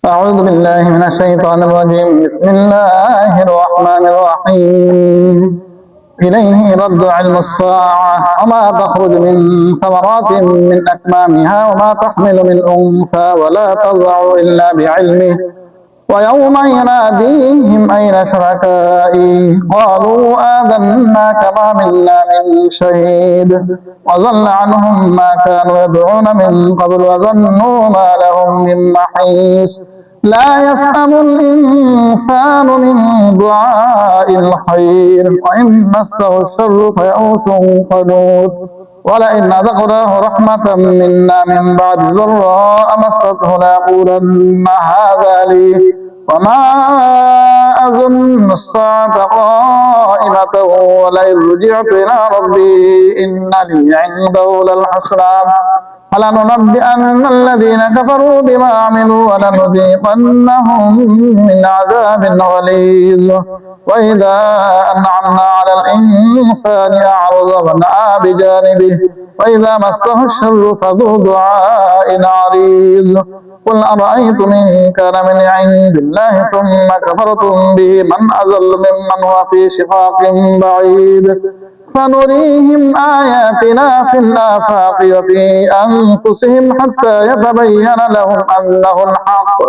أعوذ بالله من الشيطان الرجيم. بسم الله الرحمن الرحيم. إليه يرد علم الساعة وما تخرج من ثمرات من أكمامها وما تحمل من أنثى ولا تضع إلا بعلمه ويوم يناديهم أين شركائي قالوا آذناك ما منا من شهيد وضل عنهم ما كانوا يدعون من قبل وظنوا ما لهم من محيص. لا يسأم الإنسان من دعاء الخير وإن مسه الشر فيئوس قنوط ولئن أذقناه رحمة منا من بعد ضراء مسته ليقولن هذا لي وما أظن الساعة قائمة ولئن رجعت إلى ربي إن لي عنده للحسنى فلننبئن الذين كفروا بما عملوا ولنذيقنهم من عذاب غليظ. وإذا أنعمنا على الإنسان أعرض ونأى بجانبه وإذا مسه الشر فذو دعاء عريض. قل أرأيتم إن كان من عند الله ثم كفرتم به من أضل ممن هو في شقاق بعيد. سنريهم آياتنا في الآفاق وفي أنفسهم حتى يتبين لهم أنه الحق.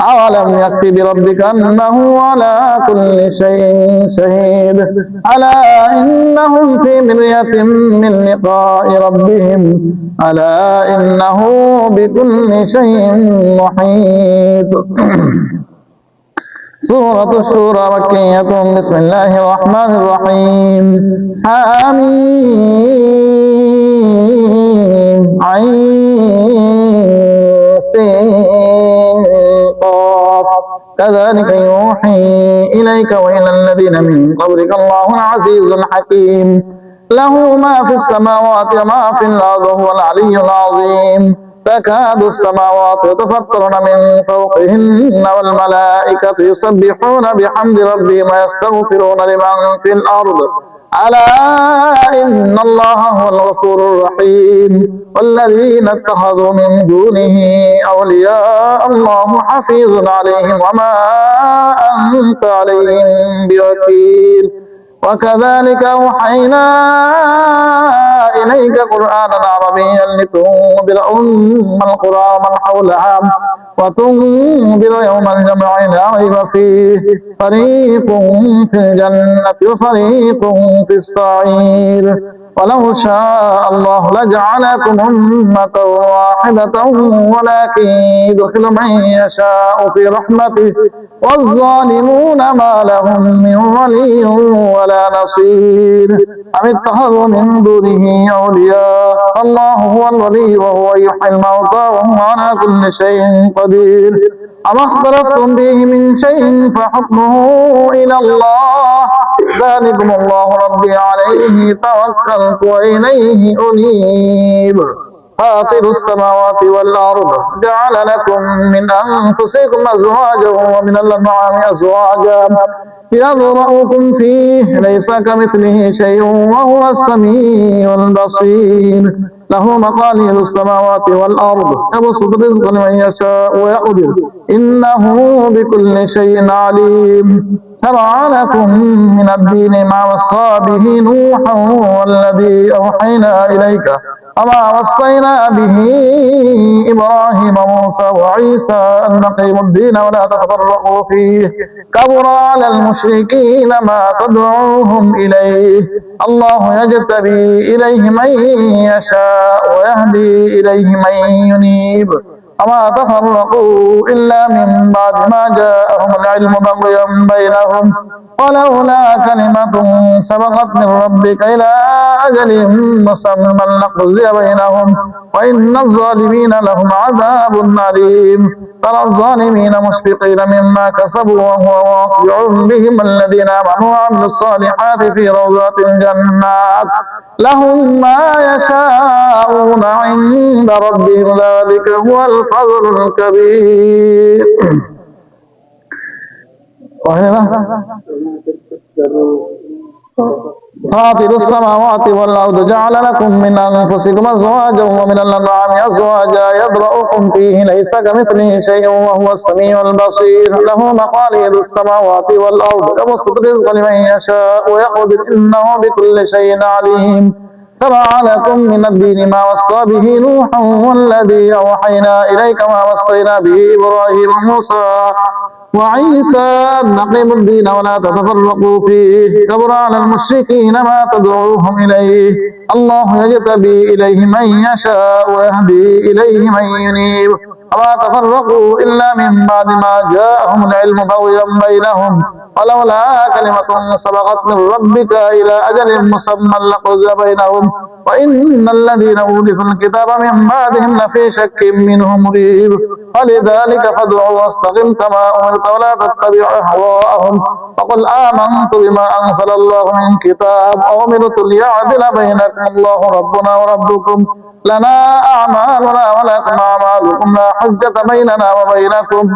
أولم يكف بربك أنه على كل شيء شهيد. ألا إنهم في مرية من لقاء ربهم ألا إنه بكل شيء محيط. سورة الشورى مكية. بسم الله الرحمن الرحيم. حميم عين سين قاف كذلك يوحي إليك وإلى الذين من قبلك الله العزيز الحكيم. له ما في السماوات وما في الأرض وهو العلي العظيم. تكاد السماوات يتفطرن من فوقهن والملائكة يسبحون بحمد ربهم ويستغفرون لمن في الأرض ألا إن الله هو الغفور الرحيم. والذين اتخذوا من دونه أولياء الله حفيظ عليهم وما أنت عليهم بوكيل. وكذلك أوحينا إليك قرآنا عربيا لتنذر أم القرى ومن حولها وتنذر يوم الجمع لا ريب فيه فريق في الجنة وفريق في السعير. ولو شاء الله لجعلكم أمة واحدة ولكن يدخل من يشاء في رحمته والظالمون ما لهم من ولي ولا نصير. أم اتخذوا من دونه أولياء الله هو الولي وهو يحيي الموتى وهو على كل شيء قدير. أما اختلفتم به من شيء فحكمه إلى الله ذلكم الله ربي عليه توكلت وإليه أنيب. فاطر السماوات والأرض جعل لكم من أنفسكم أزواجا ومن الأنعام أزواجا يذرأكم فيه ليس كمثله شيء وهو السميع البصير. له مقاليد السماوات والأرض يبسط الرزق لمن يشاء ويقدر إنه بكل شيء عليم. شرع لكم من الدين ما وصى به نوحا والذي أوحينا إليك وما وصينا به إبراهيم وموسى وعيسى أن أقيموا الدين ولا تتفرقوا فيه كبر على المشركين ما تدعوهم إليه. الله يجتبي إليه من يشاء ويهدي إليه من ينيب. وما تفرقوا إلا من بعد ما جاءهم العلم بغيا بينهم ولولا كلمة سبقت من ربك إلى أجل مسمى لقضي بينهم وإن الظالمين لهم عذاب أليم. ترى الظالمين مشفقين مما كسبوا وهو واقع بهم الذين آمنوا وعملوا الصالحات في روضات الجنات لهم ما يشاءون عند ربهم ذلك هو الفضل الكبير. فاطر السماوات والأرض جعل لكم من أنفسكم أزواجا ومن الأنعام أزواجا يذرأكم فيه ليس كمثله شيء وهو السميع البصير له مقاليد السماوات والأرض يبسط الرزق لمن يشاء ويقدر إنه بكل شيء عليم شرع لكم من الدين ما وصى به نوحا والذي أوحينا إليك ما وصينا به إبراهيم وموسى وعيسى أن أقيموا الدين ولا تتفرقوا فيه كبر على المشركين ما تدعوهم إليه الله يجتبي إليه من يشاء ويهدي إليه من ينيب وما تفرقوا إلا من بعد ما جاءهم العلم بغيا بينهم ولولا كلمة سبقت من ربك إلى أجل مسمى لقضي بينهم وإن الذين أورثوا الكتاب من بعدهم لفي شك منه مريب فلذلك فادع واستقم كما أمرت ولا تتبع أهواءهم وقل آمنت بما أنزل الله من كتاب وأمرت ليعدل بينكم الله ربنا وربكم لنا أعمالنا ولكم أعمالكم لا حجة بيننا وبينكم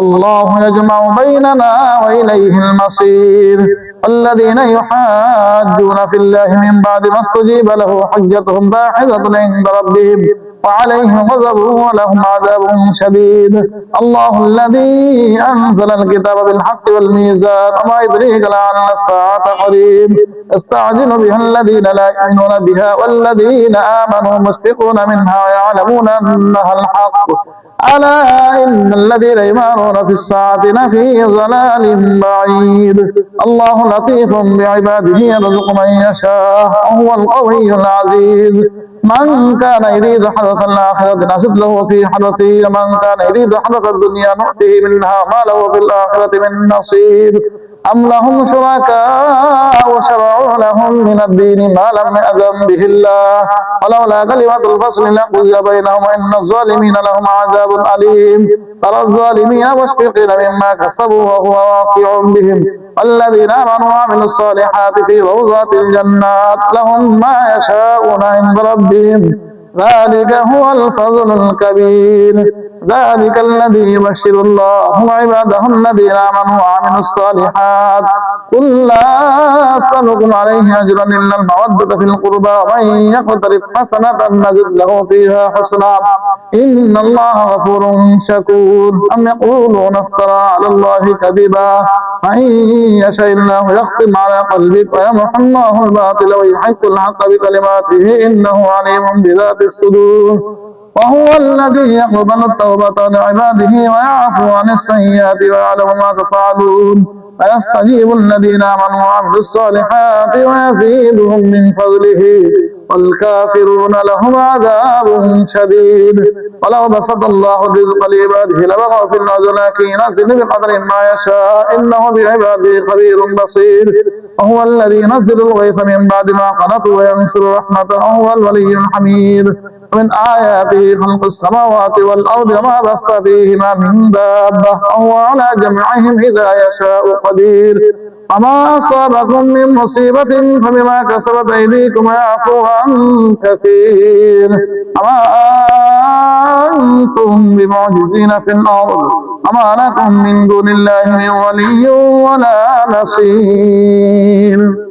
الله يجمع بيننا وإليه المصير الذين يحاجون في الله من بعد ما استجيب له حجتهم باحثة عند ربهم وعليهم غضب ولهم عذاب شديد الله الذي أنزل الكتاب بالحق والميزان وما يدريك لعل الساعة قريب يستعجل بها الذين لا يؤمنون بها والذين آمنوا مشفقون منها ويعلمون أنها الحق ألا إن الذين يمارون في الساعة لفي ضلال بعيد الله لطيف بعباده يرزق من يشاء وهو القوي العزيز من كان يريد حدث الآخرة نزد له في حدثه ومن كان يريد حدث الدنيا نؤته منها ما له في الآخرة من نصيب أم لهم شركاء شرعوا لهم من الدين ما لم يأذن به الله ولولا كلمة الفصل لقضي بينهم وإن الظالمين لهم عذاب أليم ترى الظالمين مشفقين مما كسبوا وهو واقع بهم والذين آمنوا وعملوا الصالحات في روضات الجنات لهم ما يشاءون عند ربهم ذلك هو الفضل الكبير ذلك الذي يبشر الله عباده الذين آمنوا وعملوا الصالحات قل لا أسألكم عليه أجرا إلا المودة في القربى ومن يقترف حسنة نزد له فيها حسنا إن الله غفور شكور أم يقولون افترى على الله كذبا فإن يشاء الله يختم على قلبك ويمحو الله الباطل ويحق الحق بكلماته إنه عليم بذات الصدور وهو الذي يقبل التوبة لعباده ويعفو عن السيئات ويعلم ما تفعلون ويستجيب الذين آمنوا وعملوا الصالحات ويزيدهم من فضله والكافرون لهم عذاب شديد ولو بسط الله الرزق لعباده لبغوا في الأرض لكن ينزل بقدر ما يشاء إنه بعباده خبير بصير وهو الذي ينزل الغيث من بعد ما قنطوا وينشر رحمته وهو الولي الحميد من آياته خلق السماوات والأرض وما بث فيهما من دابة وهو على جمعهم إذا يشاء قدير وما أصابكم من مصيبة فبما كسبت أيديكم ويعفو عن كثير وما أنتم بمعجزين في الأرض وما لكم من دون الله من ولي ولا نصير.